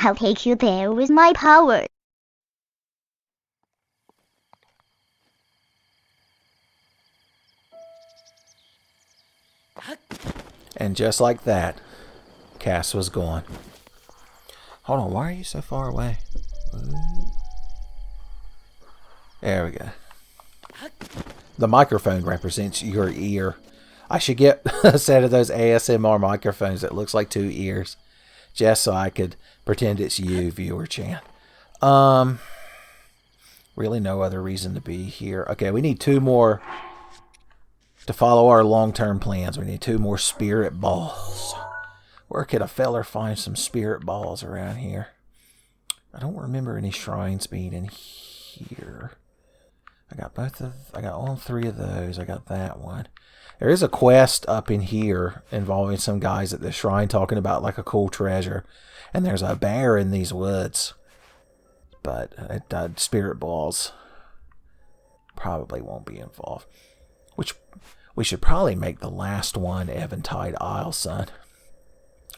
I'll take you there with my power. And just like that, Cass was gone. Hold on, why are you so far away? There we go. The microphone represents your ear. I should get a set of those ASMR microphones that looks like 2 ears. Just so I could pretend it's you, viewer Chan. Really no other reason to be here. Okay, we need 2 more to follow our long-term plans. We need 2 more spirit balls. Where could a feller find some spirit balls around here? I don't remember any shrines being in here. I got all 3 of those. I got that one. There is a quest up in here involving some guys at the shrine talking about like a cool treasure. And there's a bear in these woods. But spirit balls probably won't be involved. Which we should probably make the last one Eventide Isle, son.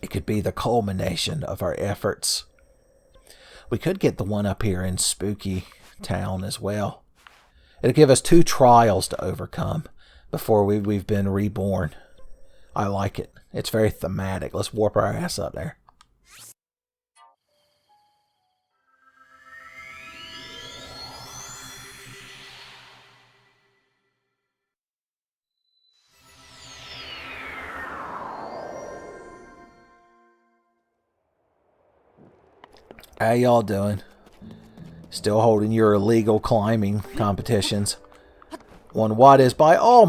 It could be the culmination of our efforts. We could get the one up here in Spooky Town as well. It'll give us 2 trials to overcome before we've been reborn. I like it. It's very thematic. Let's warp our ass up there. How y'all doing? Still holding your illegal climbing competitions on what is by all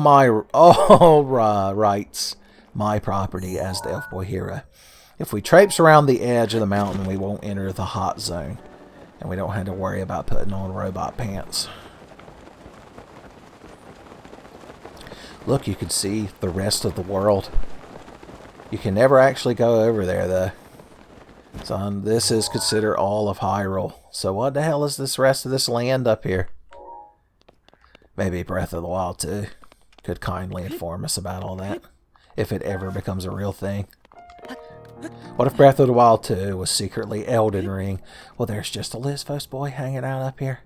rights my property as the Elf Boy Hero. If we traipse around the edge of the mountain, we won't enter the hot zone, and we don't have to worry about putting on robot pants. Look, you can see the rest of the world. You can never actually go over there, though. So this is considered all of Hyrule. So what the hell is this rest of this land up here? Maybe Breath of the Wild 2 could kindly inform us about all that, if it ever becomes a real thing. What if Breath of the Wild 2 was secretly Elden Ring? Well, there's just a Lizphos boy hanging out up here.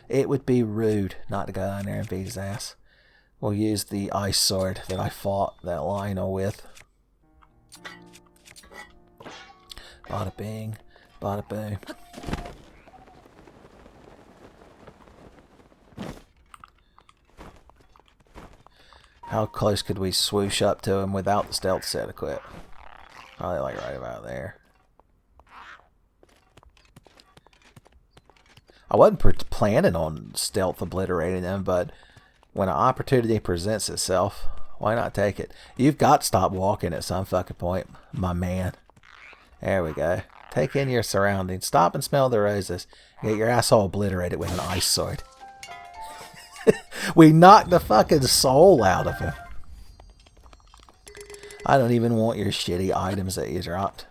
It would be rude not to go down there and beat his ass. We'll use the ice sword that I fought that Lionel with. Bada bing, bada boom. How close could we swoosh up to him without the stealth set equipped? Probably like right about there. I wasn't planning on stealth obliterating him, but when an opportunity presents itself, why not take it? You've got to stop walking at some fucking point, my man. There we go. Take in your surroundings. Stop and smell the roses. Get your asshole obliterated with an ice sword. We knocked the fucking soul out of him. I don't even want your shitty items that you dropped.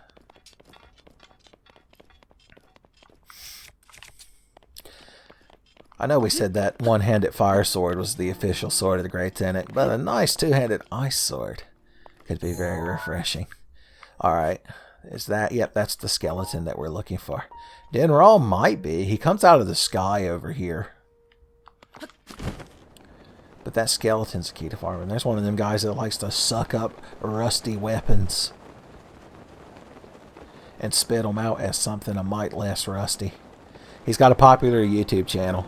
I know we said that one-handed fire sword was the official sword of the Great Tenant, but a nice two-handed ice sword could be very refreshing. Alright. Is that? Yep, that's the skeleton that we're looking for. Dinral might be. He comes out of the sky over here. But that skeleton's the key to farming. There's one of them guys that likes to suck up rusty weapons and spit them out as something a mite less rusty. He's got a popular YouTube channel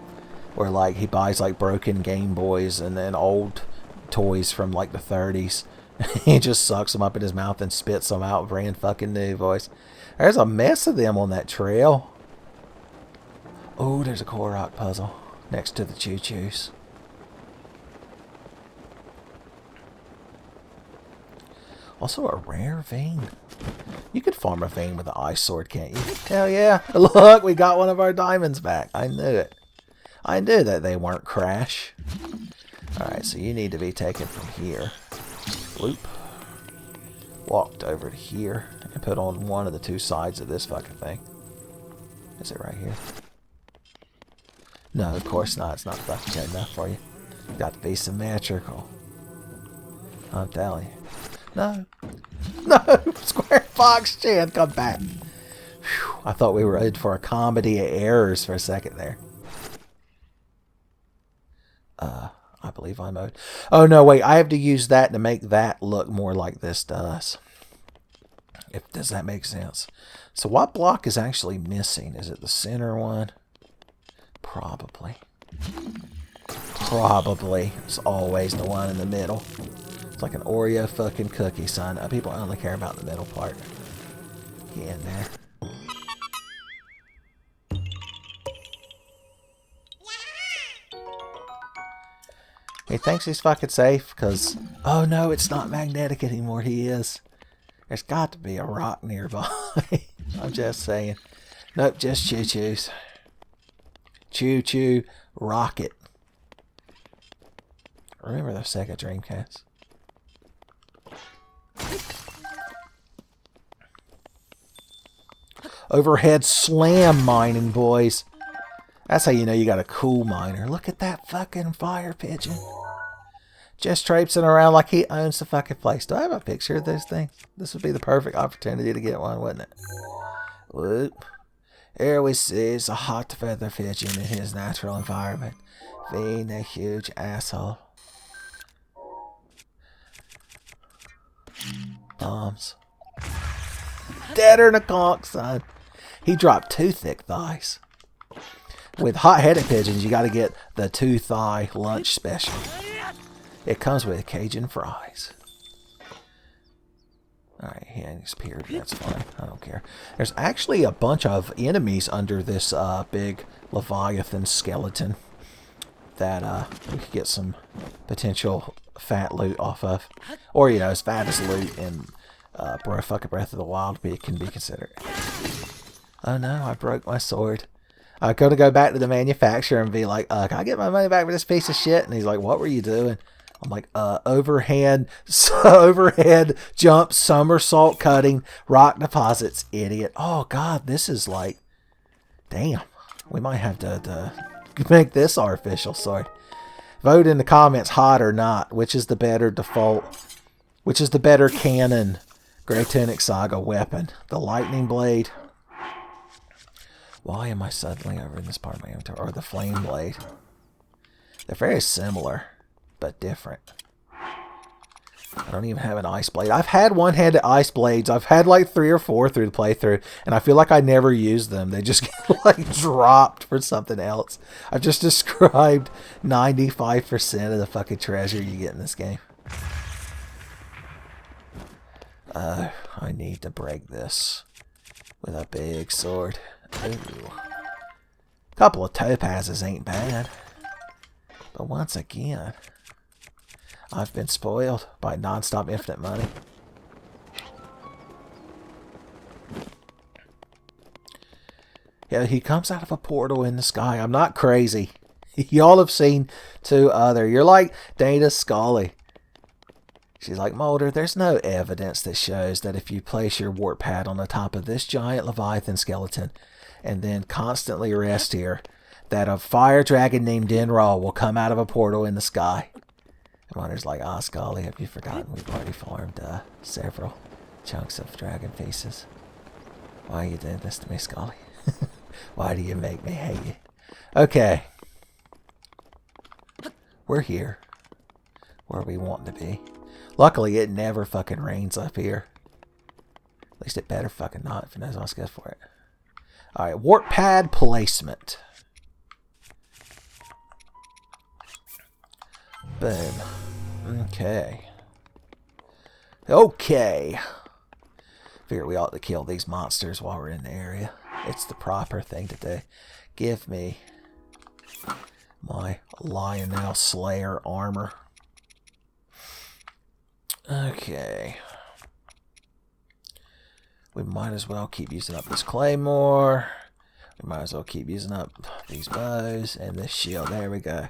where like he buys like broken Game Boys and then old toys from like the 30s. He just sucks them up in his mouth and spits them out brand fucking new, boys. There's a mess of them on that trail. Oh, there's a Korok puzzle next to the choo-choos. Also a rare vein. You could farm a vein with an ice sword, can't you? Hell yeah. Look, we got one of our diamonds back. I knew it. I knew that they weren't Crash. Alright, so you need to be taken from here. Loop. Walked over to here and put on one of the 2 sides of this fucking thing. Is it right here? No, of course not. It's not fucking good enough for you. Got to be symmetrical. I'm telling you. No. No! Square Fox Chan, come back. Whew. I thought we were in for a comedy of errors for a second there. I believe I'm out. Oh, no, wait. I have to use that to make that look more like this does. Does that make sense? So what block is actually missing? Is it the center one? Probably. Probably. It's always the one in the middle. It's like an Oreo fucking cookie, son. People only care about the middle part. Get in there. He thinks he's fucking safe because... Oh no, it's not magnetic anymore. He is. There's got to be a rock nearby. I'm just saying. Nope, just choo-choos. Choo-choo rocket. Remember the Sega Dreamcast? Overhead slam mining, boys. That's how you know you got a cool miner. Look at that fucking fire pigeon. Just traipsing around like he owns the fucking place. Do I have a picture of this thing? This would be the perfect opportunity to get one, wouldn't it? Whoop. Here we see a hot feather pigeon in his natural environment. Being a huge asshole. Bombs. Deader than a conch, son. He dropped 2 thick thighs. With hot-headed pigeons, you got to get the 2-thigh lunch special. It comes with Cajun fries. Alright, he disappeared. That's fine. I don't care. There's actually a bunch of enemies under this big Leviathan skeleton that we could get some potential fat loot off of. Or, you know, as fat as loot in fucking Breath of the Wild can be considered. Oh no, I broke my sword. I got to go back to the manufacturer and be like, can I get my money back for this piece of shit? And he's like, what were you doing? I'm like, overhead jump, somersault cutting, rock deposits, idiot. Oh, God, this is like, damn. We might have to make this our official sword. Vote in the comments, hot or not. Which is the better default? Which is the better canon Grey Tunic Saga weapon? The lightning blade? Why am I suddenly over in this part of my inventory? Or the flame blade? They're very similar, but different. I don't even have an ice blade. I've had one-handed ice blades. I've had like 3 or 4 through the playthrough, and I feel like I never used them. They just get like dropped for something else. I've just described 95% of the fucking treasure you get in this game. I need to break this with a big sword. Ooh. Couple of topazes ain't bad. But once again, I've been spoiled by non-stop infinite money. Yeah, he comes out of a portal in the sky. I'm not crazy. Y'all have seen 2 other. You're like Dana Scully. She's like, Mulder, there's no evidence that shows that if you place your warp pad on the top of this giant Leviathan skeleton and then constantly rest here, that a fire dragon named Dinraw will come out of a portal in the sky. And Mulder's like, Scully, have you forgotten we've already farmed several chunks of dragon pieces? Why are you doing this to me, Scully? Why do you make me hate you? Okay. We're here. Where we want to be. Luckily, it never fucking rains up here. At least it better fucking not if it knows what's good for it. Alright, warp pad placement. Boom. Okay. Okay. Figure we ought to kill these monsters while we're in the area. It's the proper thing to do. Give me my Lionel Slayer armor. Okay. We might as well keep using up this claymore. We might as well keep using up these bows and this shield. There we go.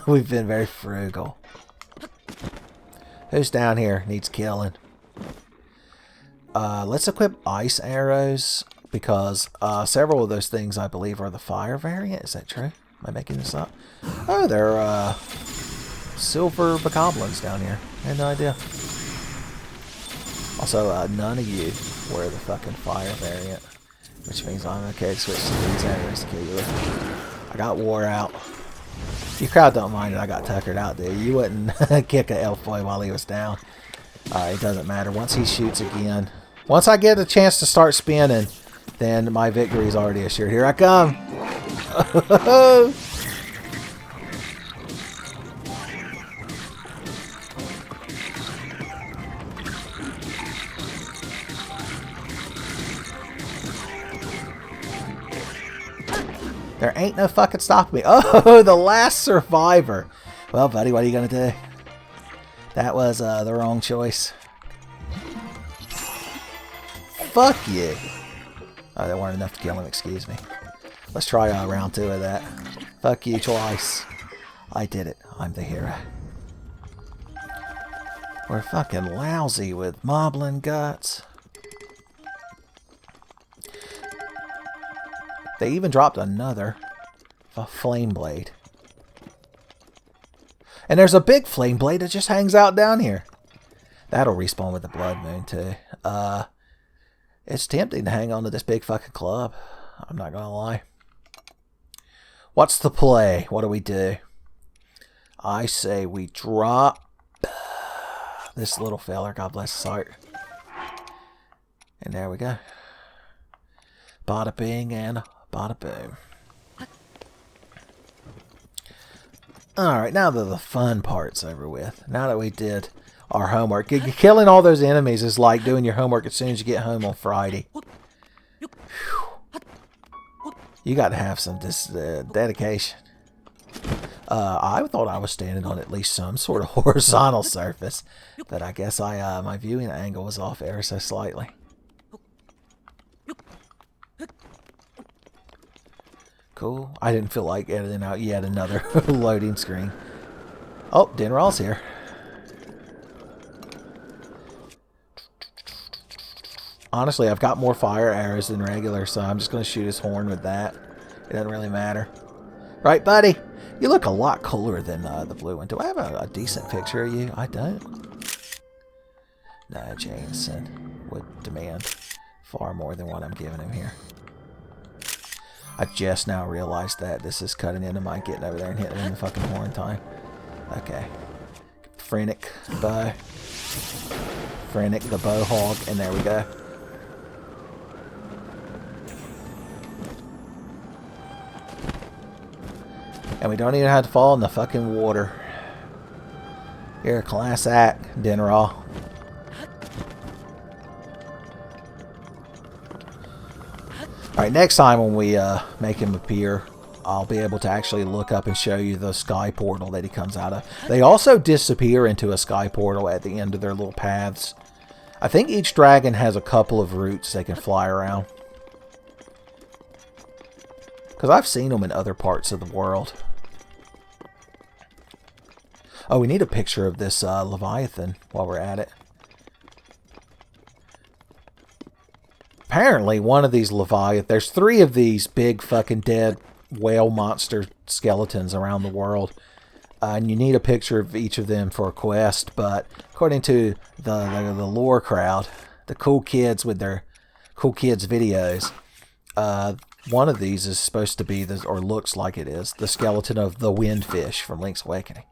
We've been very frugal. Who's down here? Needs killing. Let's equip ice arrows because several of those things I believe are the fire variant. Is that true? Am I making this up? Oh, they're silver bokoblins down here. I had no idea. Also, none of you were the fucking fire variant. Which means I'm okay to switch to these arrows to kill you with. I got wore out. Your crowd don't mind it. I got tuckered out, dude. You wouldn't kick a elf boy while he was down. Alright, it doesn't matter. Once he shoots again. Once I get a chance to start spinning, then my victory is already assured. Here I come. There ain't no fucking stopping me. Oh, the last survivor. Well, buddy, what are you going to do? That was the wrong choice. Fuck you. Oh, that weren't enough to kill him, excuse me. Let's try round 2 of that. Fuck you twice. I did it. I'm the hero. We're fucking lousy with moblin guts. They even dropped another flame blade. And there's a big flame blade that just hangs out down here. That'll respawn with the blood moon too. It's tempting to hang on to this big fucking club. I'm not gonna lie. What's the play? What do we do? I say we drop this little feller. God bless his heart. And there we go. Bada bing and bada boom. Alright, now that the fun part's over with, now that we did our homework, killing all those enemies is like doing your homework as soon as you get home on Friday. Whew. You got to have some dedication. I thought I was standing on at least some sort of horizontal surface, but I guess my viewing angle was off ever so slightly. Cool. I didn't feel like editing out yet another loading screen. Oh, Dinral's here. Honestly, I've got more fire arrows than regular, so I'm just going to shoot his horn with that. It doesn't really matter. Right, buddy? You look a lot cooler than the blue one. Do I have a decent picture of you? I don't. No, Jameson would demand far more than what I'm giving him here. I just now realized that this is cutting into my getting over there and hitting him in the fucking horn time. Okay. Frenic bow. Frenic the bow hog, and there we go. And we don't even have to fall in the fucking water. Here, class act, Dinral. Alright, next time when we make him appear, I'll be able to actually look up and show you the sky portal that he comes out of. They also disappear into a sky portal at the end of their little paths. I think each dragon has a couple of routes they can fly around. Because I've seen them in other parts of the world. Oh, we need a picture of this Leviathan while we're at it. Apparently, one of these Leviathans... There's 3 of these big fucking dead whale monster skeletons around the world. And you need a picture of each of them for a quest. But according to the lore crowd, the cool kids with their cool kids videos, one of these is supposed to be, or looks like it is, the skeleton of the Windfish from Link's Awakening.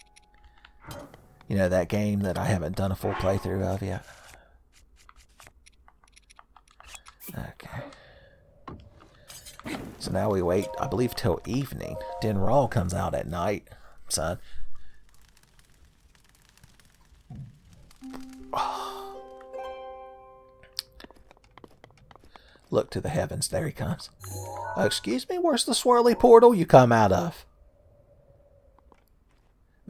You know, that game that I haven't done a full playthrough of yet. Okay. So now we wait, I believe, till evening. Dinral comes out at night, son. Look to the heavens. There he comes. Excuse me, where's the swirly portal you come out of?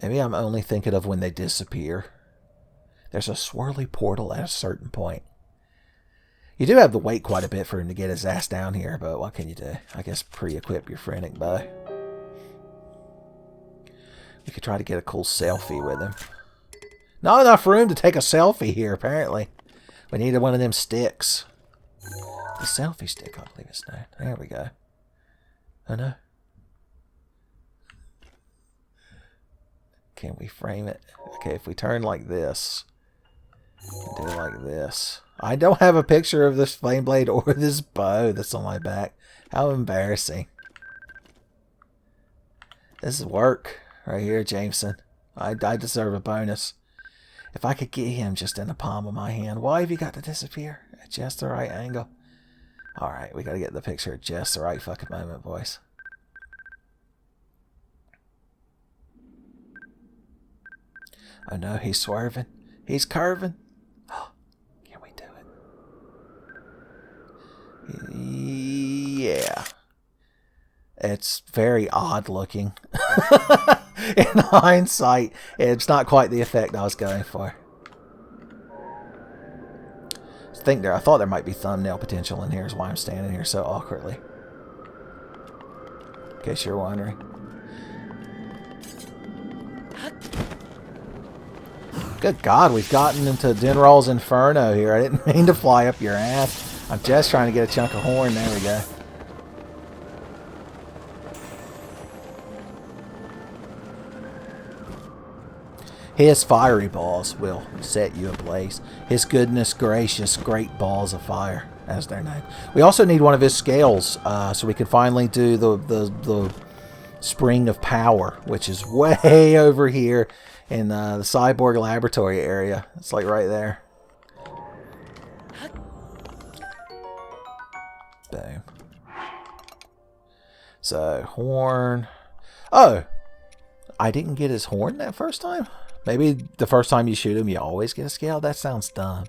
Maybe I'm only thinking of when they disappear. There's a swirly portal at a certain point. You do have to wait quite a bit for him to get his ass down here, but what can you do? I guess pre-equip your Frenic bow. We could try to get a cool selfie with him. Not enough room to take a selfie here, apparently. We needed one of them sticks. The selfie stick, I believe it's named. There we go. Oh no. Can we frame it? Okay, if we turn like this, Do it like this. I don't have a picture of this flame blade or this bow that's on my back. How embarrassing. This is work right here, Jameson. I deserve a bonus. If I could get him just in the palm of my hand. Why have you got to disappear at just the right angle? Alright, we got to get the picture at just the right fucking moment, boys. Oh no, he's swerving. He's curving. Can we do it? Yeah. It's very odd looking. In hindsight, it's not quite the effect I was going for. I thought there might be thumbnail potential in here, is why I'm standing here so awkwardly. In case you're wondering. Good God, we've gotten into Dinral's Inferno here. I didn't mean to fly up your ass. I'm just trying to get a chunk of horn. There we go. His fiery balls will set you ablaze. His goodness gracious great balls of fire, as they're known. We also need one of his scales, so we can finally do the Spring of Power, which is way over here in the Cyborg Laboratory area. It's like right there. Boom. So, horn. Oh! I didn't get his horn that first time? Maybe the first time you shoot him, you always get a scale? That sounds dumb.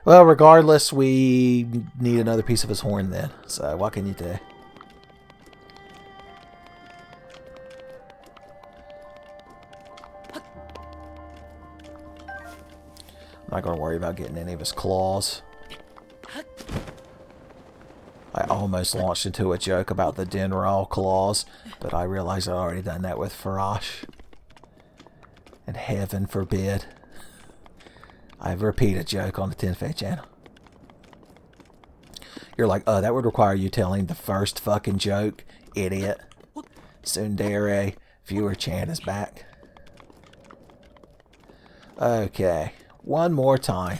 Well, regardless, we need another piece of his horn then. So, what can you do? I'm not going to worry about getting any of his claws. I almost launched into a joke about the Dinral claws, but I realized I'd already done that with Farash. And heaven forbid I repeat a joke on the Tenfey channel. You're like, oh, that would require you telling the first fucking joke, idiot. Tsundere, viewer chan is back. Okay, one more time.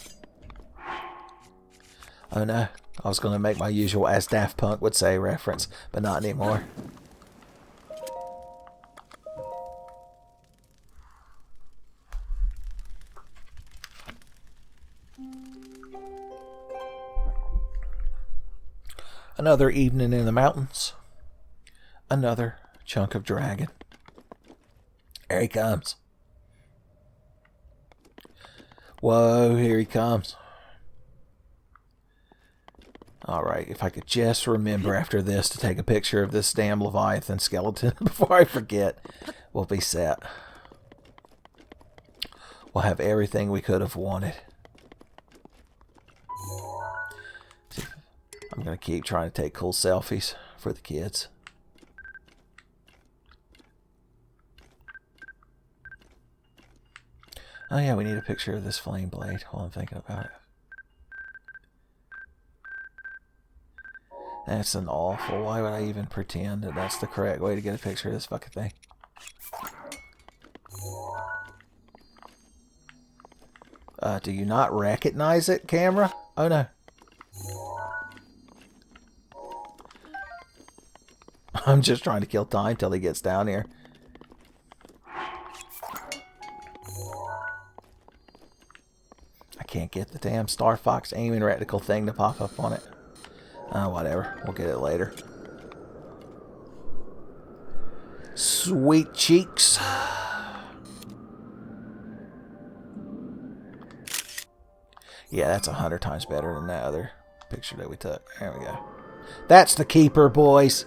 Oh no, I was going to make my usual as Daft Punk would say reference, but not anymore. Another evening in the mountains. Another chunk of dragon. Here he comes. Whoa, here he comes. Alright, if I could just remember after this to take a picture of this damn Leviathan skeleton before I forget, we'll be set. We'll have everything we could have wanted. I'm going to keep trying to take cool selfies for the kids. Oh yeah, we need a picture of this flame blade while I'm thinking about it. That's an awful... Why would I even pretend that that's the correct way to get a picture of this fucking thing? Do you not recognize it, camera? Oh no. I'm just trying to kill time till he gets down here. I can't get the damn Star Fox aiming reticle thing to pop up on it. Whatever. We'll get it later. Sweet cheeks. Yeah, that's 100 times better than that other picture that we took. There we go. That's the keeper, boys.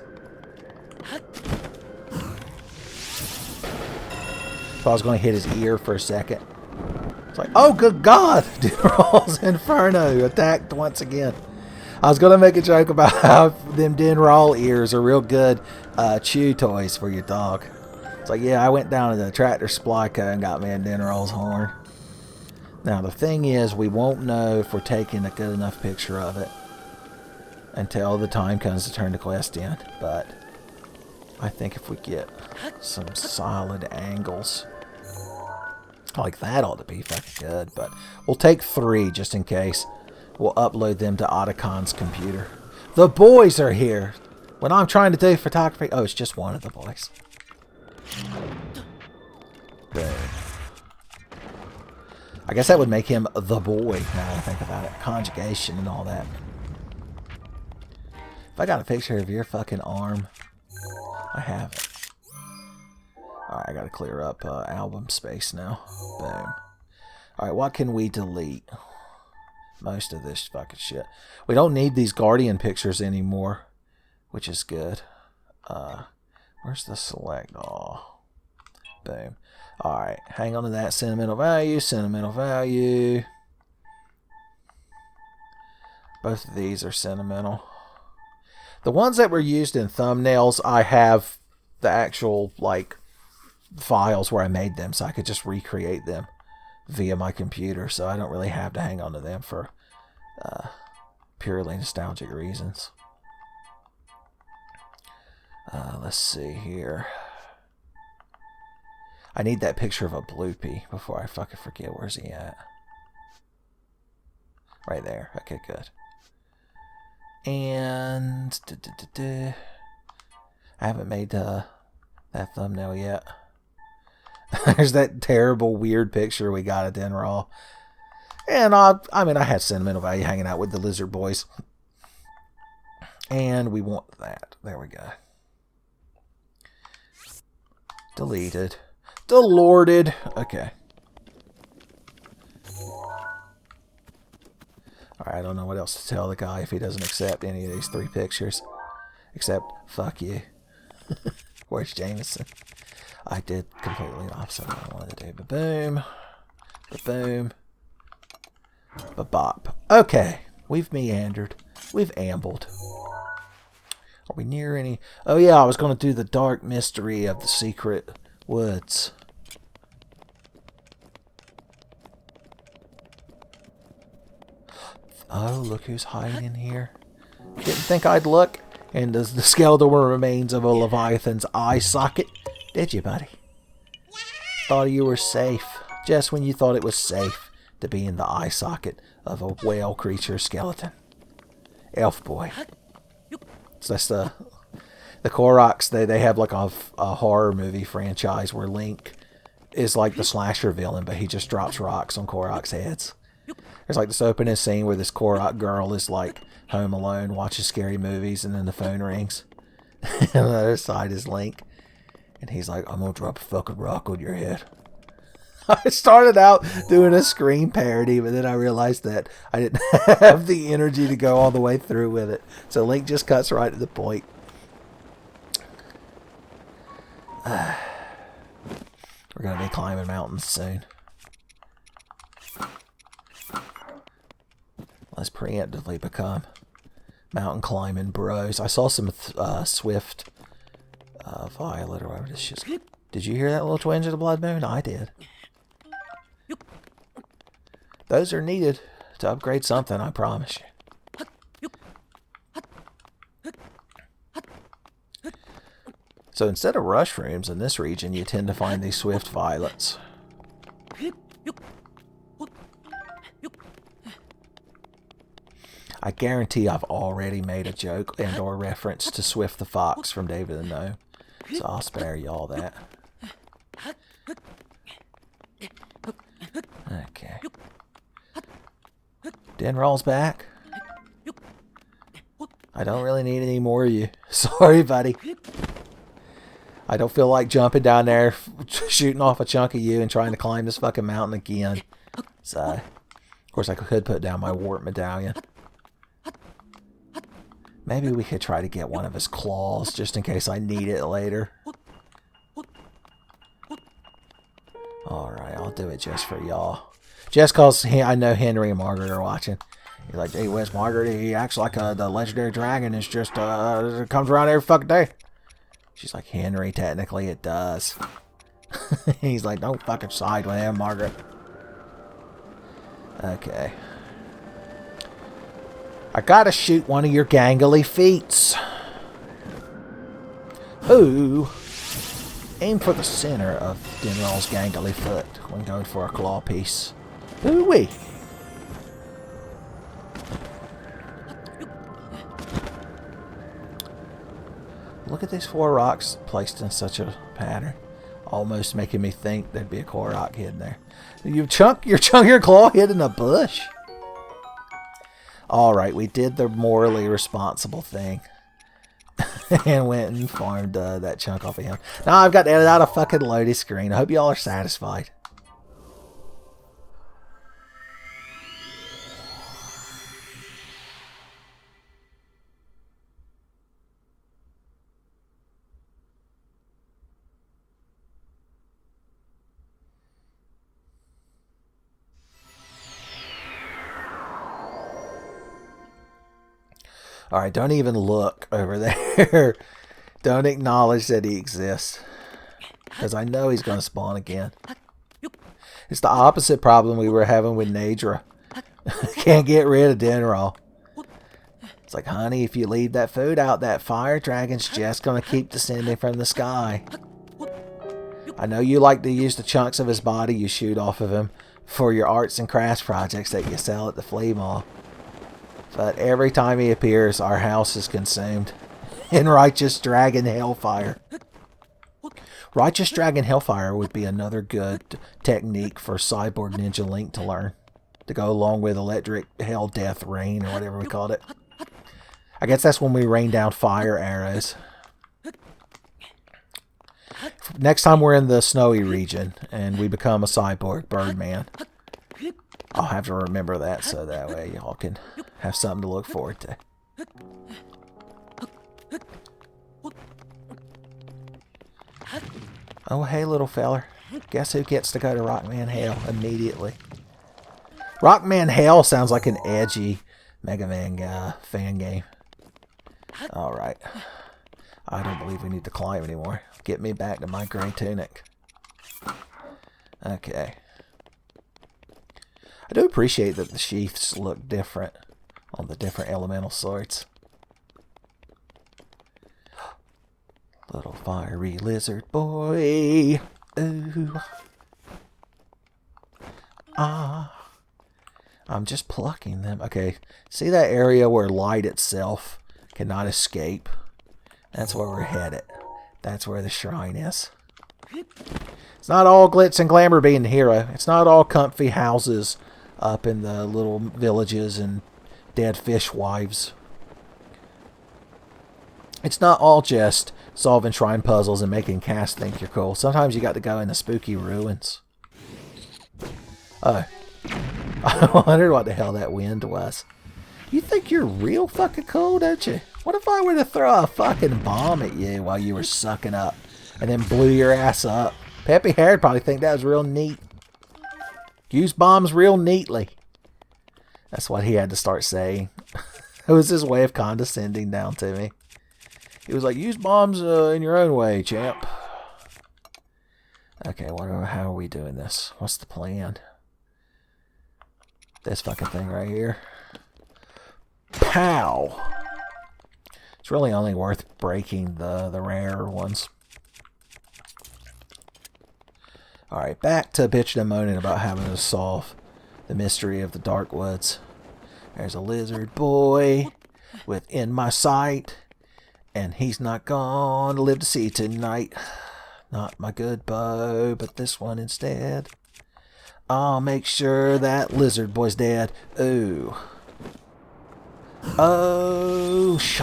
So I was going to hit his ear for a second. It's like, oh, good God! Dinral's Inferno attacked once again. I was going to make a joke about how them Dinral ears are real good chew toys for your dog. It's like, yeah, I went down to the Tractor Supply Co. and got me a Dinral's horn. Now, the thing is, we won't know if we're taking a good enough picture of it until the time comes to turn the quest in. But I think if we get some solid angles, Like, that ought to be fucking good, but we'll take 3 just in case. We'll upload them to Otacon's computer. The boys are here! When I'm trying to do photography... Oh, it's just one of the boys. Boom. I guess that would make him the boy, now that I think about it. Conjugation and all that. If I got a picture of your fucking arm... I have it. Alright, I gotta clear up album space now. Boom. Alright, what can we delete? Most of this fucking shit. We don't need these Guardian pictures anymore, which is good. Where's the select? Oh, boom. Alright, hang on to that. Sentimental value, sentimental value. Both of these are sentimental. The ones that were used in thumbnails, I have the actual, like, files where I made them, so I could just recreate them via my computer, so I don't really have to hang on to them for purely nostalgic reasons. Let's see here. I need that picture of a Bloopy before I fucking forget. Where's he at? Right there. Okay, good. And I haven't made that thumbnail yet. There's that terrible weird picture we got at Denraw. And I mean, I had sentimental value hanging out with the lizard boys. And we want that. There we go. Deleted. Delorded. Okay. Alright, I don't know what else to tell the guy if he doesn't accept any of these 3 pictures. Except, fuck you. Where's Jameson? I did completely opposite of what I wanted to do. Ba-boom. Ba-boom. Ba-bop. Okay. We've meandered. We've ambled. Are we near any... Oh yeah, I was going to do the dark mystery of the secret woods. Oh, look who's hiding in here. Didn't think I'd look. And the skeletal remains of a Leviathan's eye socket. Did you, buddy? Thought you were safe. Just when you thought it was safe to be in the eye socket of a whale creature skeleton. Elf boy. So that's the Koroks. They have like a horror movie franchise where Link is like the slasher villain, but he just drops rocks on Korok's heads. There's like this opening scene where this Korok girl is like home alone, watches scary movies, and then the phone rings. And on the other side is Link. And he's like, I'm gonna drop a fucking rock on your head. I started out doing a Scream parody, but then I realized that I didn't have the energy to go all the way through with it. So Link just cuts right to the point. We're gonna be climbing mountains soon. Let's preemptively become mountain climbing bros. I saw some Swift Violet or whatever this shit's. Did you hear that little twinge of the blood moon? I did. Those are needed to upgrade something, I promise you. So instead of rush rooms in this region, you tend to find these Swift Violets. I guarantee I've already made a joke and or reference to Swift the Fox from David the Gnome. So I'll spare you all that. Okay. Denraw's back. I don't really need any more of you. Sorry, buddy. I don't feel like jumping down there, shooting off a chunk of you and trying to climb this fucking mountain again. So, of course, I could put down my warp medallion. Maybe we could try to get one of his claws, just in case I need it later. Alright, I'll do it just for y'all. Just because I know Henry and Margaret are watching. He's like, hey, where's Margaret? He acts like the legendary dragon is just, comes around every fucking day. She's like, Henry, technically it does. He's like, don't fucking side with him, Margaret. Okay. I gotta shoot one of your gangly feets. Ooh. Aim for the center of Dinral's gangly foot when going for a claw piece. Ooh-wee! Look at these 4 rocks placed in such a pattern. Almost making me think there'd be a Korok hidden there. Your claw hid in a bush? Alright, we did the morally responsible thing. And went and farmed that chunk off of him. Now I've got to edit out a fucking loading screen. I hope y'all are satisfied. Alright, don't even look over there. Don't acknowledge that he exists. Because I know he's going to spawn again. It's the opposite problem we were having with Nadra. Can't get rid of Dinral. It's like, honey, if you leave that food out, that fire dragon's just going to keep descending from the sky. I know you like to use the chunks of his body you shoot off of him for your arts and crafts projects that you sell at the flea mall. But every time he appears, our house is consumed in Righteous Dragon Hellfire. Righteous Dragon Hellfire would be another good technique for Cyborg Ninja Link to learn. To go along with Electric Hell Death Rain, or whatever we called it. I guess that's when we rain down fire arrows. Next time we're in the snowy region, and we become a Cyborg Birdman. I'll have to remember that so that way y'all can have something to look forward to. Oh, hey, little feller. Guess who gets to go to Rockman Hell immediately? Rockman Hell sounds like an edgy Mega Man fan game. Alright. I don't believe we need to climb anymore. Get me back to my gray tunic. Okay. I do appreciate that the sheaths look different on the different elemental swords. Little fiery lizard boy. Ooh. Ah. I'm just plucking them. Okay. See that area where light itself cannot escape? That's where we're headed. That's where the shrine is. It's not all glitz and glamour being a hero. It's not all comfy houses up in the little villages and dead fish wives. It's not all just solving shrine puzzles and making Cass think you're cool. Sometimes you got to go in the spooky ruins. Oh. I wondered what the hell that wind was. You think you're real fucking cool, don't you? What if I were to throw a fucking bomb at you while you were sucking up and then blew your ass up? Peppy Hair'd probably think that was real neat. Use bombs real neatly. That's what he had to start saying. It was his way of condescending down to me. He was like, use bombs in your own way, champ. Okay, how are we doing this? What's the plan? This fucking thing right here. Pow! It's really only worth breaking the rarer ones. Alright, back to bitching and moaning about having to solve the mystery of the dark woods. There's a lizard boy within my sight, and he's not gonna live to see tonight. Not my good bow, but this one instead. I'll make sure that lizard boy's dead. Ooh. OSHA.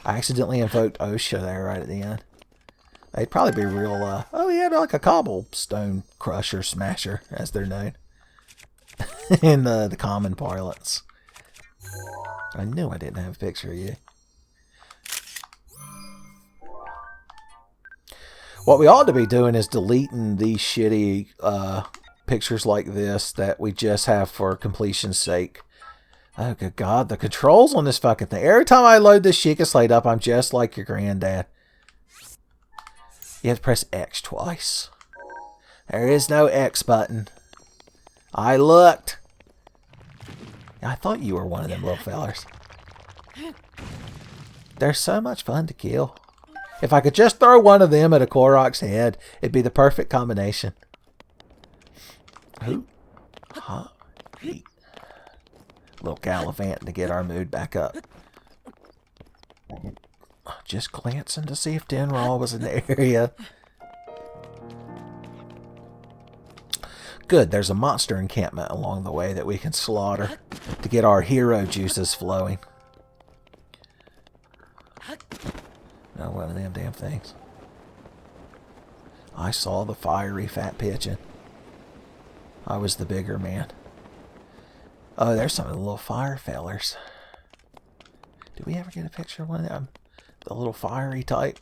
I accidentally invoked OSHA there right at the end. They'd probably be real, oh yeah, they're like a cobblestone crusher smasher, as they're known. In the common parlance. I knew I didn't have a picture of you. What we ought to be doing is deleting these shitty pictures like this that we just have for completion's sake. Oh, good God. The controls on this fucking thing. Every time I load this Sheikah Slate up, I'm just like your granddad. You have to press X twice. There is no X button. I looked. I thought you were one of them little fellers. They're so much fun to kill. If I could just throw one of them at a Korok's head, it'd be the perfect combination. Ooh. Hot heat. Little gallivanting to get our mood back up. Just glancing to see if Denraw was in the area. Good, there's a monster encampment along the way that we can slaughter to get our hero juices flowing. No, one of them damn things. I saw the fiery fat pigeon. I was the bigger man. Oh, there's some of the little fire fellers. Did we ever get a picture of one of them? The little fiery type?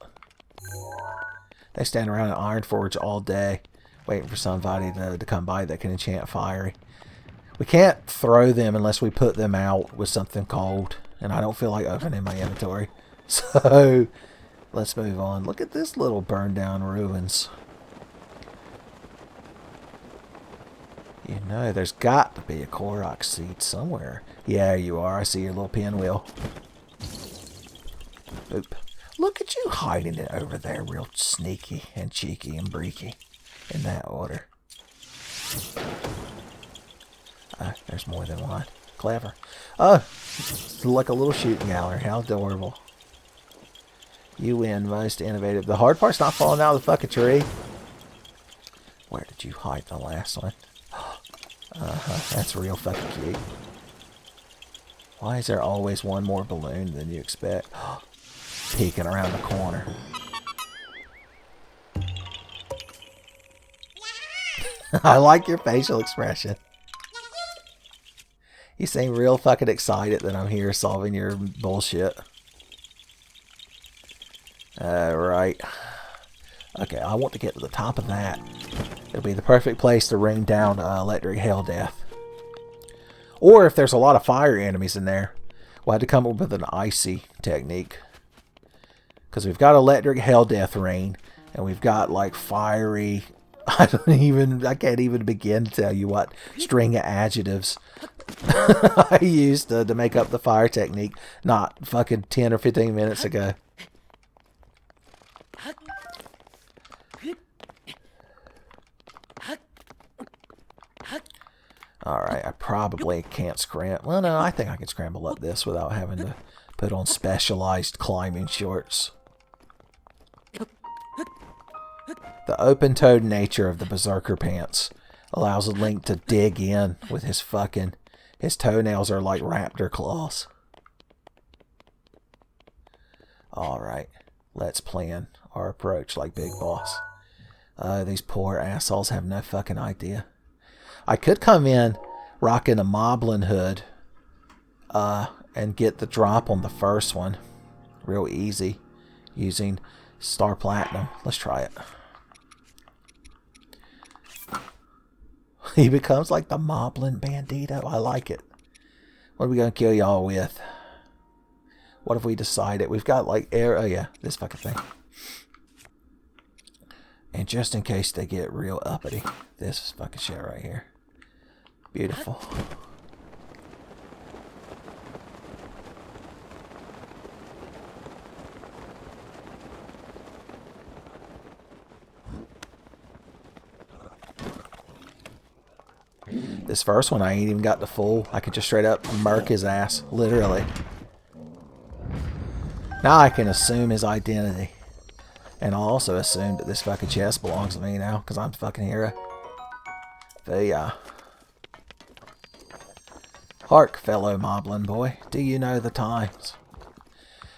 They stand around at Ironforge all day, waiting for somebody to come by that can enchant fiery. We can't throw them unless we put them out with something cold, and I don't feel like opening my inventory. So, let's move on. Look at this little burned down ruins. You know, there's got to be a Korok seed somewhere. Yeah, you are. I see your little pinwheel. Oop. Look at you hiding it over there, real sneaky and cheeky and breaky. In that order. There's more than one. Clever. Oh, it's like a little shooting gallery. How adorable. You win, most innovative. The hard part's not falling out of the fucking tree. Where did you hide the last one? That's real fucking cute. Why is there always one more balloon than you expect? Peeking around the corner. I like your facial expression. You seem real fucking excited that I'm here solving your bullshit. Right. Okay, I want to get to the top of that. It'll be the perfect place to rain down electric hell death. Or if there's a lot of fire enemies in there, we'll have to come up with an icy technique. Because we've got electric hell death rain, and we've got like fiery... I can't even begin to tell you what string of adjectives I used to make up the fire technique not fucking 10 or 15 minutes ago. Alright, I probably can't scramble. Well, no, I think I can scramble up this without having to put on specialized climbing shorts. The open-toed nature of the Berserker pants allows Link to dig in with his fucking... His toenails are like raptor claws. Alright, let's plan our approach like Big Boss. These poor assholes have no fucking idea. I could come in rocking a Moblin hood and get the drop on the first one. Real easy. Using Star Platinum. Let's try it. He becomes like the Moblin Bandito. I like it. What are we going to kill y'all with? What if we decided? We've got like air. Oh yeah, this fucking thing. And just in case they get real uppity, this fucking shit right here. Beautiful. This first one I ain't even got the full. I could just straight up murk his ass. Literally. Now I can assume his identity. And I'll also assume that this fucking chest belongs to me now. Because I'm the fucking hero. The Hark, fellow Moblin boy. Do you know the times?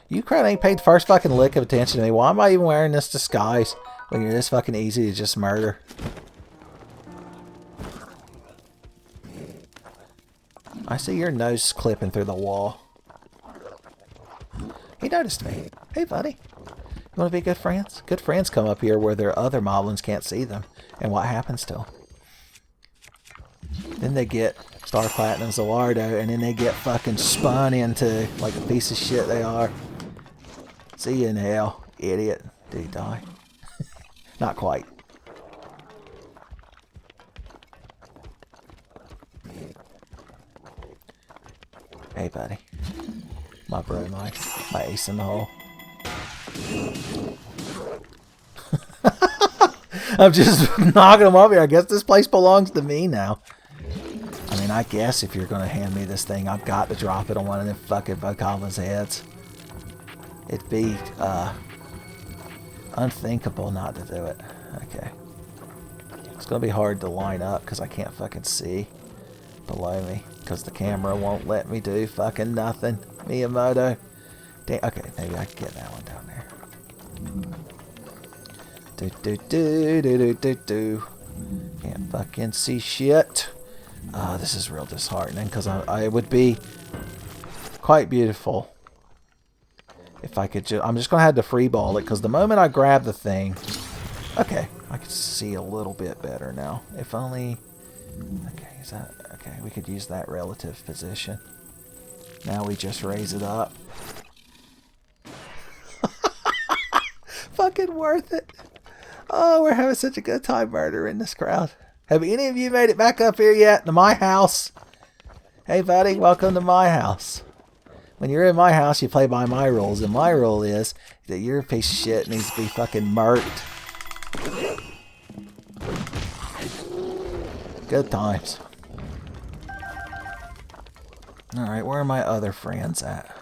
You crowd ain't paid the first fucking lick of attention to me. Why am I even wearing this disguise when you're this fucking easy to just murder? I see your nose clipping through the wall. He noticed me. Hey, buddy. You want to be good friends? Good friends come up here where their other Moblins can't see them. And what happens to them? Then they get Star Platinum Zelardo, and then they get fucking spun into like a piece of shit they are. See you in hell, idiot. Did he die? Not quite. Hey, buddy. My bro, my ace in the hole. I'm just knocking them off here. I guess this place belongs to me now. I mean, I guess if you're going to hand me this thing, I've got to drop it on one of them fucking Vocal's heads. It'd be unthinkable not to do it. Okay. It's going to be hard to line up because I can't fucking see below me. Because the camera won't let me do fucking nothing. Miyamoto. Damn, okay, maybe I can get that one down there. Do. Can't fucking see shit. This is real disheartening because it would be quite beautiful if I could I'm just going to have to free ball it because the moment I grab the thing... Okay, I can see a little bit better now. If only... Okay, is that... Okay, we could use that relative position. Now we just raise it up. Fucking worth it. Oh, we're having such a good time murdering this crowd. Have any of you made it back up here yet? To my house? Hey, buddy, welcome to my house. When you're in my house, you play by my rules. And my rule is that you're a piece of shit and needs to be fucking murked. Good times. Alright, where are my other friends at?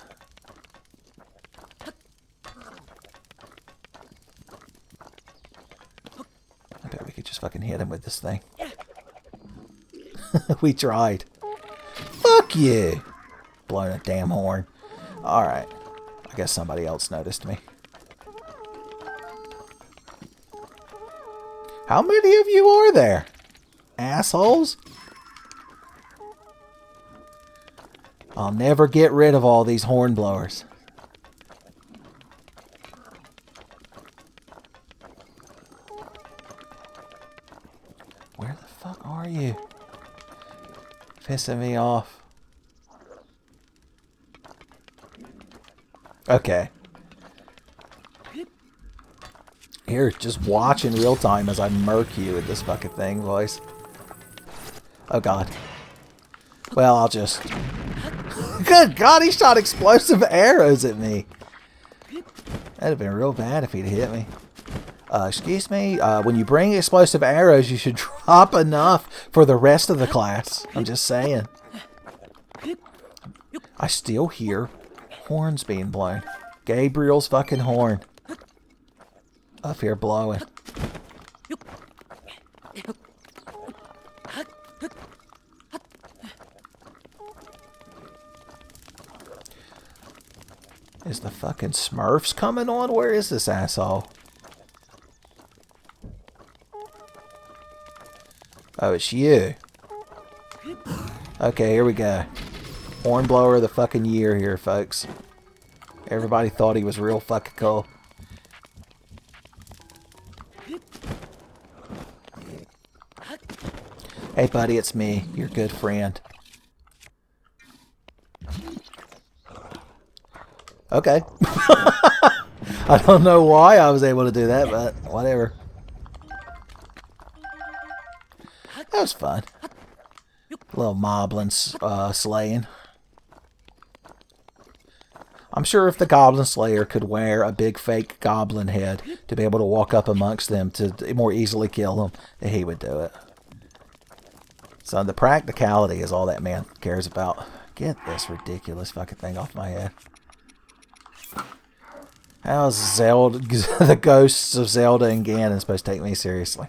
I bet we could just fucking hit him with this thing. We tried. Fuck you! Blowing a damn horn. Alright. I guess somebody else noticed me. How many of you are there? Assholes? I'll never get rid of all these horn blowers. Where the fuck are you? Pissing me off. Okay. Here, just watch in real time as I murk you with this fucking thing, boys. Oh god. Well, I'll just... Good god, he shot explosive arrows at me. That'd have been real bad if he'd hit me. Excuse me, when you bring explosive arrows, you should drop enough for the rest of the class. I'm just saying. I still hear horns being blown. Gabriel's fucking horn. Up here blowing. Is the fucking Smurfs coming on? Where is this asshole? Oh, it's you. Okay, here we go. Hornblower of the fucking year here, folks. Everybody thought he was real fucking cool. Hey, buddy, it's me, your good friend. Okay. I don't know why I was able to do that, but whatever. That was fun. A little moblin slaying. I'm sure if the Goblin Slayer could wear a big fake goblin head to be able to walk up amongst them to more easily kill them, that he would do it. So the practicality is all that man cares about. Get this ridiculous fucking thing off my head. How's Zelda, the ghosts of Zelda and Ganon supposed to take me seriously?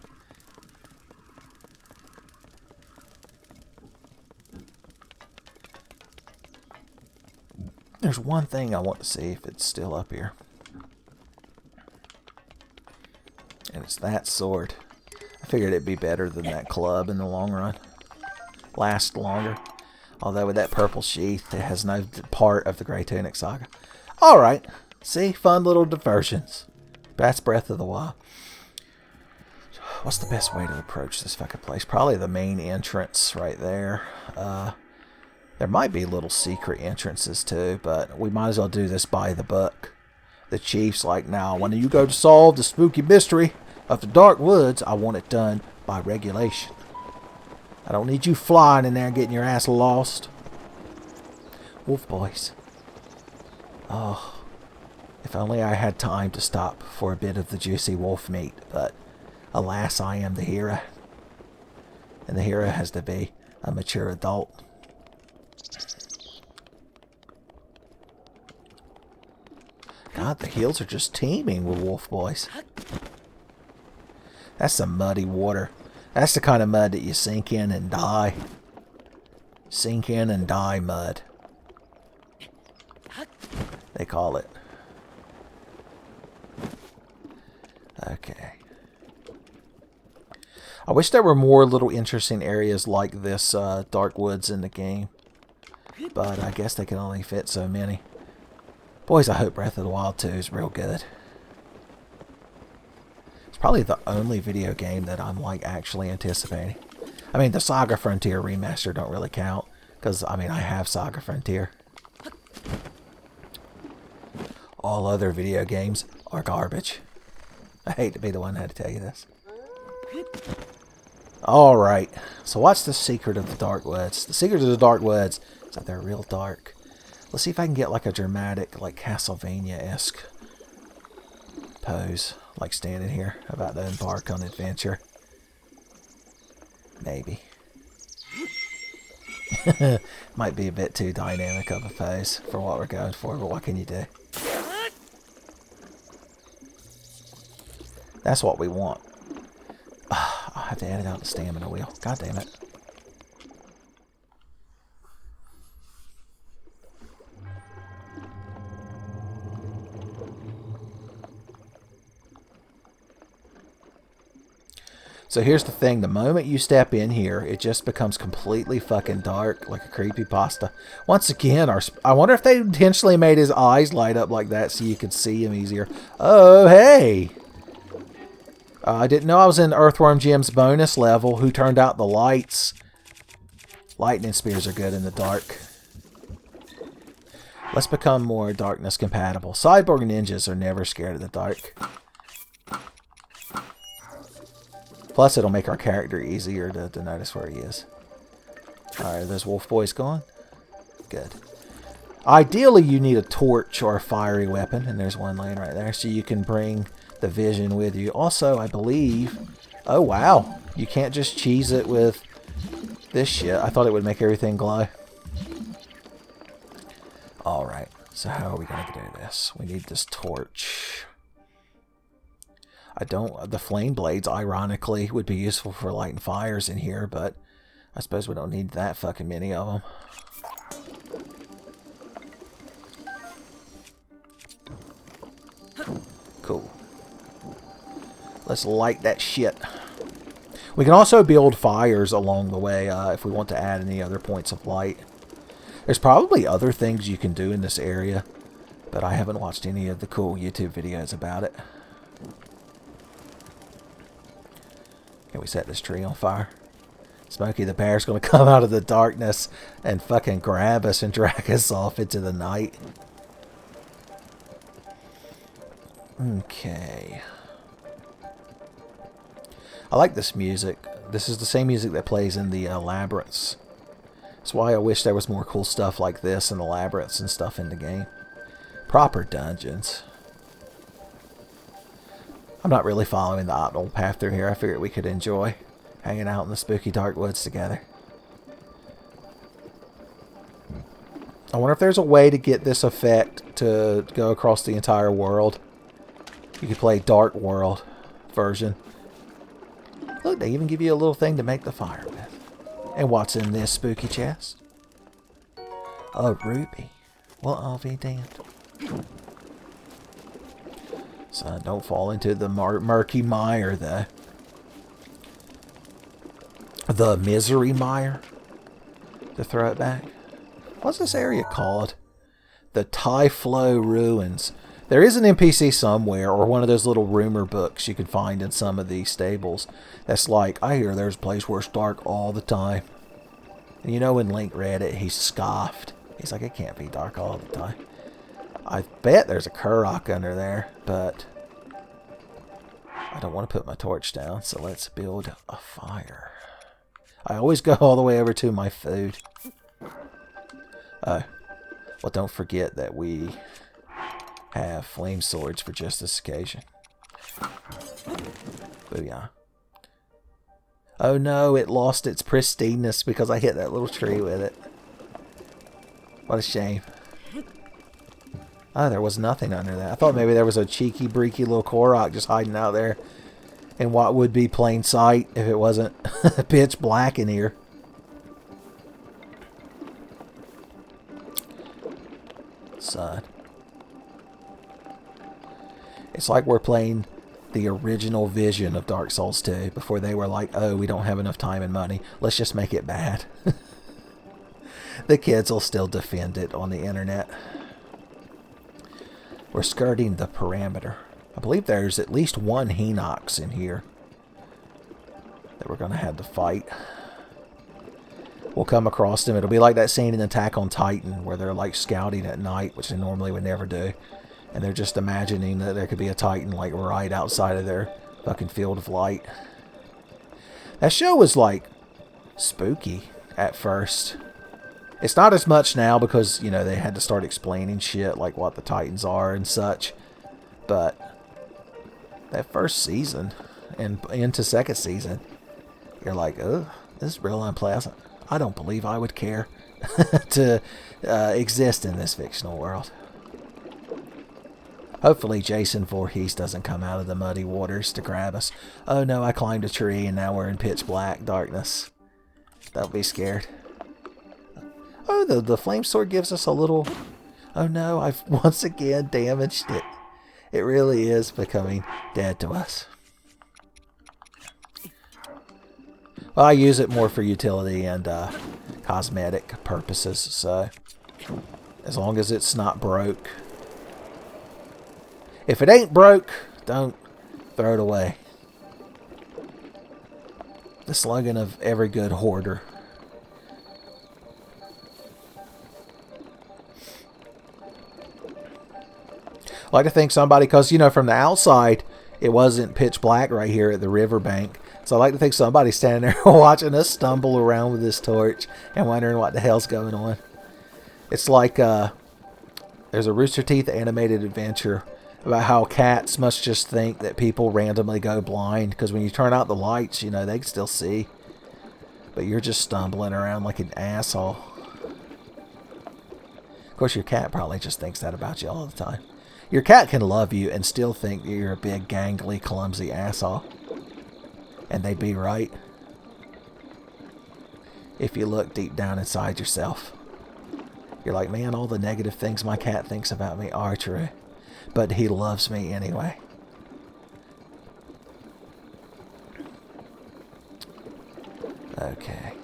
There's one thing I want to see if it's still up here. And it's that sword. I figured it'd be better than that club in the long run. Last longer. Although with that purple sheath, it has no part of the Grey Tunic Saga. Alright. See? Fun little diversions. That's Breath of the Wild. What's the best way to approach this fucking place? Probably the main entrance right there. There might be little secret entrances too, but we might as well do this by the book. The chief's like, now, when you go to solve the spooky mystery of the Dark Woods, I want it done by regulation. I don't need you flying in there and getting your ass lost. Wolf boys. Oh, if only I had time to stop for a bit of the juicy wolf meat, but Alas, I am the hero. And the hero has to be a mature adult. God, the hills are just teeming with wolf boys. That's some muddy water. That's the kind of mud that you sink in and die. Sink in and die mud. They call it. Okay. I wish there were more little interesting areas like this dark woods in the game. But I guess they can only fit so many. Boys, I hope Breath of the Wild 2 is real good. It's probably the only video game that I'm like actually anticipating. I mean, the Saga Frontier remaster don't really count. Because, I mean, I have Saga Frontier. All other video games are garbage. I hate to be the one that had to tell you this. Alright, so what's the secret of the Dark Woods? The secret of the Dark Woods is that they're real dark. Let's see if I can get like a dramatic, like Castlevania-esque pose. Like standing here, about to embark on adventure. Maybe. Might be a bit too dynamic of a pose for what we're going for, but what can you do? That's what we want. I'll have to edit out the stamina wheel. God damn it. So here's the thing, the moment you step in here, it just becomes completely fucking dark, like a creepypasta. Once again, I wonder if they intentionally made his eyes light up like that so you could see him easier. Oh, hey! I didn't know I was in Earthworm Jim's bonus level. Who turned out the lights? Lightning spears are good in the dark. Let's become more darkness compatible. Cyborg ninjas are never scared of the dark. Plus, it'll make our character easier to notice where he is. Alright, those wolf boys gone? Good. Ideally, you need a torch or a fiery weapon, and there's one laying right there, so you can bring the vision with you. Also, I believe... Oh, wow. You can't just cheese it with this shit. I thought it would make everything glow. Alright, so how are we going to do this? We need this torch. The flame blades, ironically, would be useful for lighting fires in here, but I suppose we don't need that fucking many of them. Cool. Let's light that shit. We can also build fires along the way if we want to add any other points of light. There's probably other things you can do in this area, but I haven't watched any of the cool YouTube videos about it. Can we set this tree on fire? Smokey the Bear's going to come out of the darkness and fucking grab us and drag us off into the night. Okay. I like this music. This is the same music that plays in the labyrinths. That's why I wish there was more cool stuff like this in the labyrinths and stuff in the game. Proper dungeons. I'm not really following the optimal path through here. I figured we could enjoy hanging out in the spooky dark woods together. I wonder if there's a way to get this effect to go across the entire world. You could play Dark World version. Look, they even give you a little thing to make the fire with. And what's in this spooky chest? A ruby. Well, I'll be damned. So don't fall into the murky mire, the misery mire. To throw it back. What's this area called? The Typhlo Ruins. There is an NPC somewhere, or one of those little rumor books you can find in some of these stables. That's like, I hear there's a place where it's dark all the time. And you know when Link read it, he scoffed. He's like, it can't be dark all the time. I bet there's a Kurok under there, but I don't want to put my torch down, so let's build a fire. I always go all the way over to my food. Oh, well, don't forget that we have flame swords for just this occasion. Booyah. Oh no, it lost its pristineness because I hit that little tree with it. What a shame. Oh, there was nothing under that. I thought maybe there was a cheeky, breaky little Korok just hiding out there in what would be plain sight if it wasn't pitch black in here. Son. It's like we're playing the original vision of Dark Souls 2 before they were like, oh, we don't have enough time and money. Let's just make it bad. The kids will still defend it on the internet. We're skirting the perimeter. I believe there's at least one Hinox in here that we're going to have to fight. We'll come across them. It'll be like that scene in Attack on Titan where they're like scouting at night, which they normally would never do. And they're just imagining that there could be a Titan like right outside of their fucking field of light. That show was like spooky at first. It's not as much now because, you know, they had to start explaining shit like what the Titans are and such. But that first season and into second season, you're like, oh, this is real unpleasant. I don't believe I would care to exist in this fictional world. Hopefully Jason Voorhees doesn't come out of the muddy waters to grab us. Oh no, I climbed a tree and now we're in pitch black darkness. Don't be scared. Oh, the flame sword gives us a little... Oh no, I've once again damaged it. It really is becoming dead to us. Well, I use it more for utility and cosmetic purposes, so as long as it's not broke. If it ain't broke, don't throw it away. The slogan of every good hoarder. I like to think somebody, because, you know, from the outside, it wasn't pitch black right here at the riverbank. So I like to think somebody's standing there watching us stumble around with this torch and wondering what the hell's going on. It's like there's a Rooster Teeth animated adventure about how cats must just think that people randomly go blind, because when you turn out the lights, you know, they can still see. But you're just stumbling around like an asshole. Of course, your cat probably just thinks that about you all the time. Your cat can love you and still think that you're a big, gangly, clumsy asshole. And they'd be right. If you look deep down inside yourself. You're like, man, all the negative things my cat thinks about me are true. But he loves me anyway. Okay.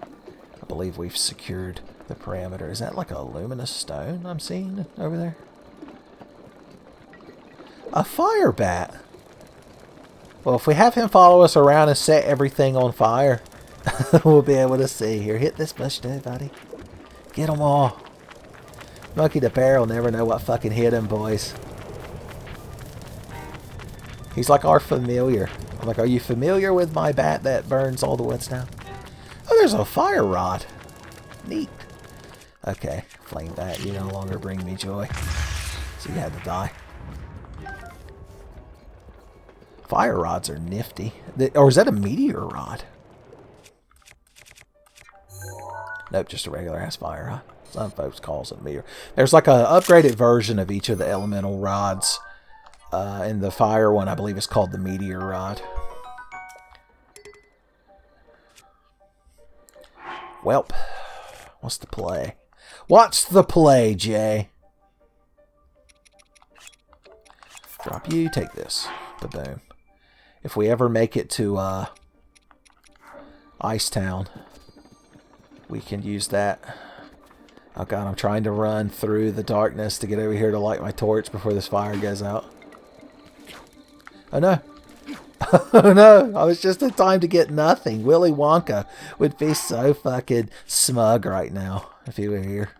I believe we've secured the perimeter. Is that like a luminous stone I'm seeing over there? A fire bat. Well, if we have him follow us around and set everything on fire, we'll be able to see. Here, hit this bush dude, buddy. Get them all. Monkey the Bear will never know what fucking hit him, boys. He's like our familiar. I'm like, are you familiar with my bat that burns all the woods down? Oh, there's a fire rod. Neat. Okay, flame bat, you no longer bring me joy. So you had to die. Fire rods are nifty. Or is that a meteor rod? Nope, just a regular ass fire rod. Some folks calls it meteor. There's like an upgraded version of each of the elemental rods. And the fire one, I believe, is called the meteor rod. Welp. What's the play? What's the play, Jay? Drop you, take this. Ba-boom. If we ever make it to Ice Town, we can use that. Oh god, I'm trying to run through the darkness to get over here to light my torch before this fire goes out. Oh no. Oh no, I was just in time to get nothing. Willy Wonka would be so fucking smug right now if he were here.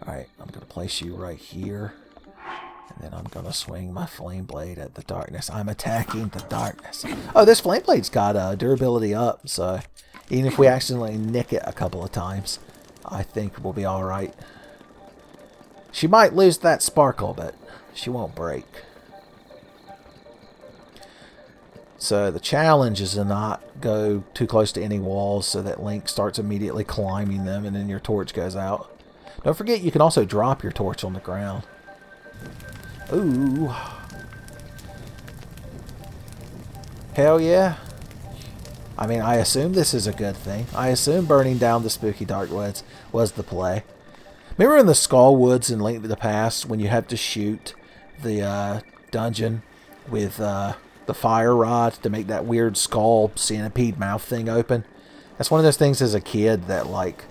Alright, I'm going to place you right here. And then I'm going to swing my flame blade at the darkness. I'm attacking the darkness. Oh, this flame blade's got durability up, so even if we accidentally nick it a couple of times, I think we'll be alright. She might lose that sparkle, but she won't break. So the challenge is to not go too close to any walls so that Link starts immediately climbing them and then your torch goes out. Don't forget you can also drop your torch on the ground. Ooh. Hell yeah. I mean, I assume this is a good thing. I assume burning down the spooky dark woods was the play. Remember in the Skull Woods in Link to the Past when you have to shoot the dungeon with the fire rod to make that weird skull centipede mouth thing open? That's one of those things as a kid that, like,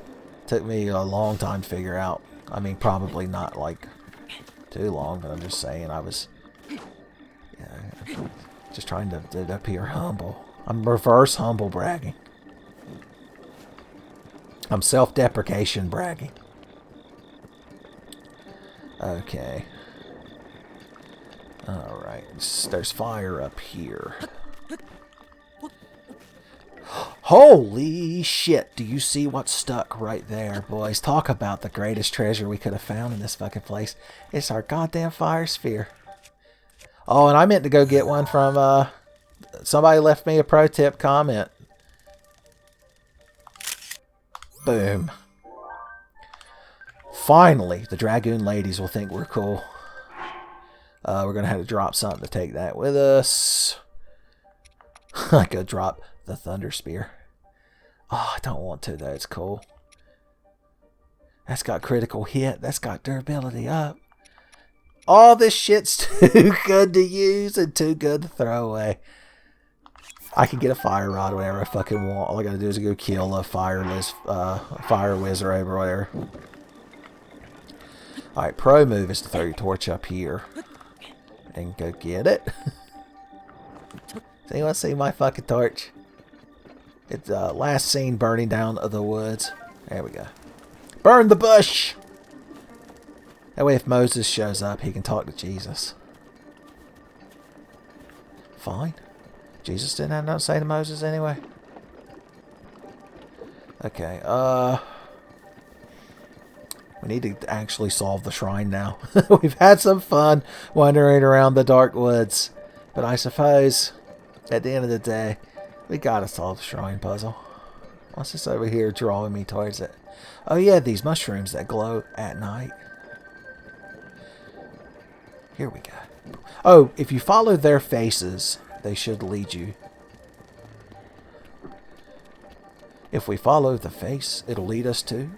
took me a long time to figure out. I mean, probably not, like, too long, but I'm just saying I was, just trying to appear humble. I'm reverse humble bragging. I'm self-deprecation bragging. Okay. Alright. There's fire up here. Holy shit. Do you see what's stuck right there, boys? Talk about the greatest treasure we could have found in this fucking place. It's our goddamn fire sphere. Oh, and I meant to go get one from, somebody left me a pro tip comment. Boom. Finally, the Dragoon ladies will think we're cool. We're going to have to drop something to take that with us. I could drop the Thunder Spear. Oh, I don't want to, though. It's cool. That's got critical hit. That's got durability up. All this shit's too good to use and too good to throw away. I can get a fire rod whenever I fucking want. All I gotta do is go kill a fire wizard or whatever. Alright, pro move is to throw your torch up here. And go get it. Does anyone see my fucking torch? It's last seen burning down the woods. There we go. Burn the bush! That way if Moses shows up, he can talk to Jesus. Fine. Jesus didn't have nothing to say to Moses anyway. Okay, we need to actually solve the shrine now. We've had some fun wandering around the dark woods. But I suppose, at the end of the day, we gotta solve the shrine puzzle. What's this over here drawing me towards it? Oh yeah, these mushrooms that glow at night. Here we go. Oh, if you follow their faces, they should lead you. If we follow the face, it'll lead us to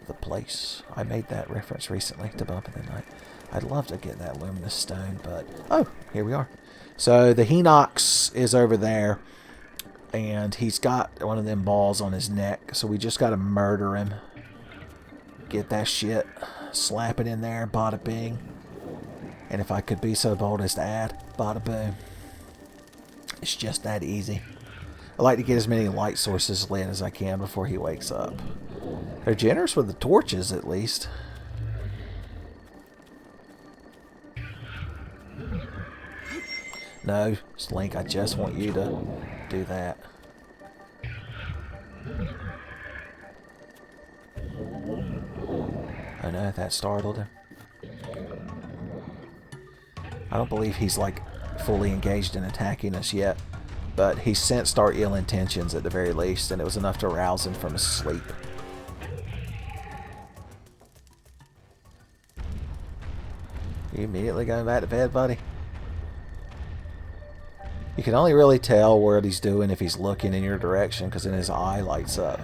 the place. I made that reference recently to Bump in the Night. I'd love to get that luminous stone, but... Oh, here we are. So the Hinox is over there, and he's got one of them balls on his neck, so we just gotta murder him. Get that shit, slap it in there, bada bing. And if I could be so bold as to add, bada boom. It's just that easy. I like to get as many light sources lit as I can before he wakes up. They're generous with the torches, at least. No, Slink, I just want you to do that. Oh no, that startled him. I don't believe he's, like, fully engaged in attacking us yet. But he sensed our ill intentions at the very least, and it was enough to rouse him from his sleep. You immediately going back to bed, buddy? You can only really tell what he's doing if he's looking in your direction, because then his eye lights up.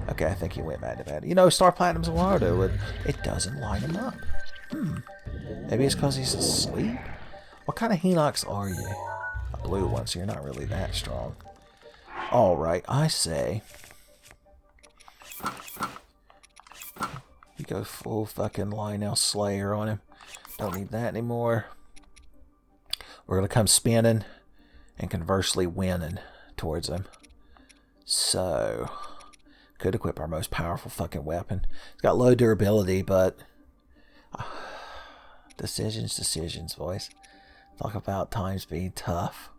Okay, I think he went back to bed. You know, Star Platinum's a Wardo, it doesn't light him up. Maybe it's because he's asleep? What kind of Hinox are you? A blue one, so you're not really that strong. Alright, I say... You go full fucking Lionel Slayer on him. Don't need that anymore. We're going to come spinning and conversely winning towards him. So... Could equip our most powerful fucking weapon. It's got low durability, but... Decisions, boys. Talk about times being tough.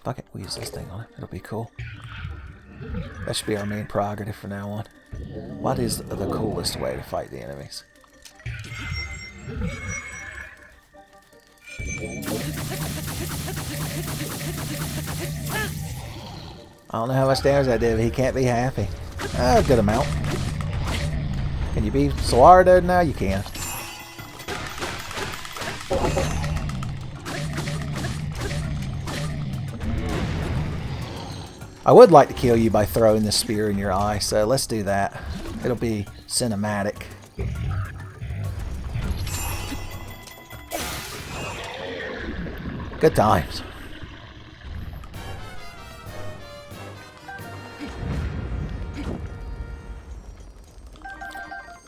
Fuck it, we use this thing on it. It'll be cool. That should be our main prerogative from now on. What is the coolest way to fight the enemies? I don't know how much damage I did, but he can't be happy. A good amount. Can you be swallowed now? You can. I would like to kill you by throwing the spear in your eye, so let's do that. It'll be cinematic. Good times.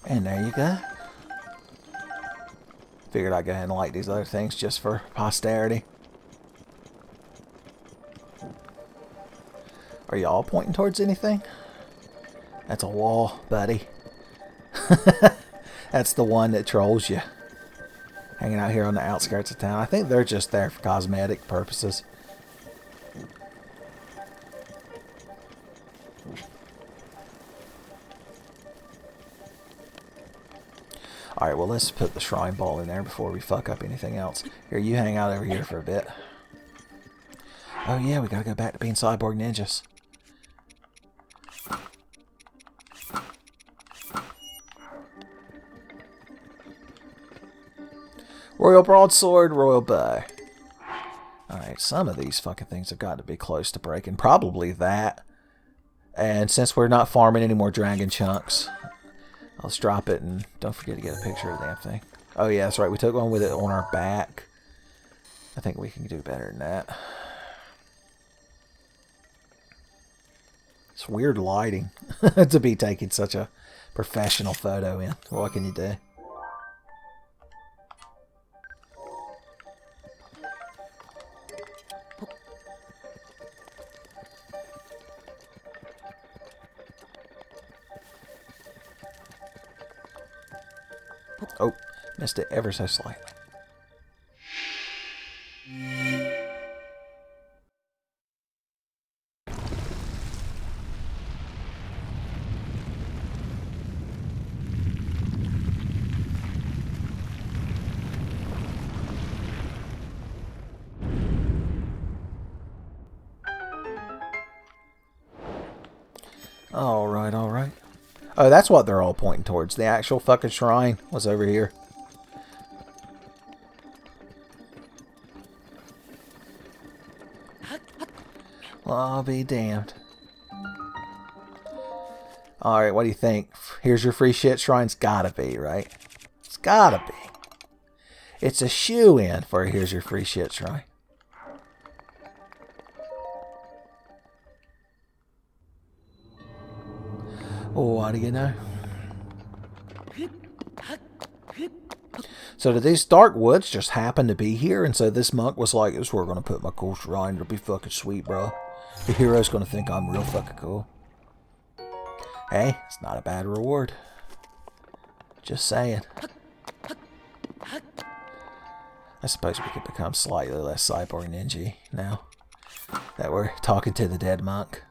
And there you go. Figured I'd go ahead and light these other things just for posterity. Are y'all pointing towards anything? That's a wall, buddy. That's the one that trolls you. Hanging out here on the outskirts of town. I think they're just there for cosmetic purposes. Alright, well let's put the shrine ball in there before we fuck up anything else. Here, you hang out over here for a bit. Oh yeah, we gotta go back to being cyborg ninjas. Royal broadsword, royal bow. Alright, some of these fucking things have got to be close to breaking. Probably that. And since we're not farming any more dragon chunks, let's drop it and don't forget to get a picture of the damn thing. Oh yeah, that's right. We took one with it on our back. I think we can do better than that. It's weird lighting to be taking such a professional photo in. What can you do? Oh, missed it ever so slightly. Alright, alright. Oh, that's what they're all pointing towards. The actual fucking shrine was over here. Well, I'll be damned. Alright, what do you think? Here's your free shit shrine's gotta be, right? It's gotta be. It's a shoe-in for here's your free shit shrine. What do you know? So did these dark woods just happen to be here? And so this monk was like, this is where we're going to put my cool shrine. It'll be fucking sweet, bro. The hero's going to think I'm real fucking cool. Hey, it's not a bad reward. Just saying. I suppose we could become slightly less cyborg ninja now that we're talking to the dead monk.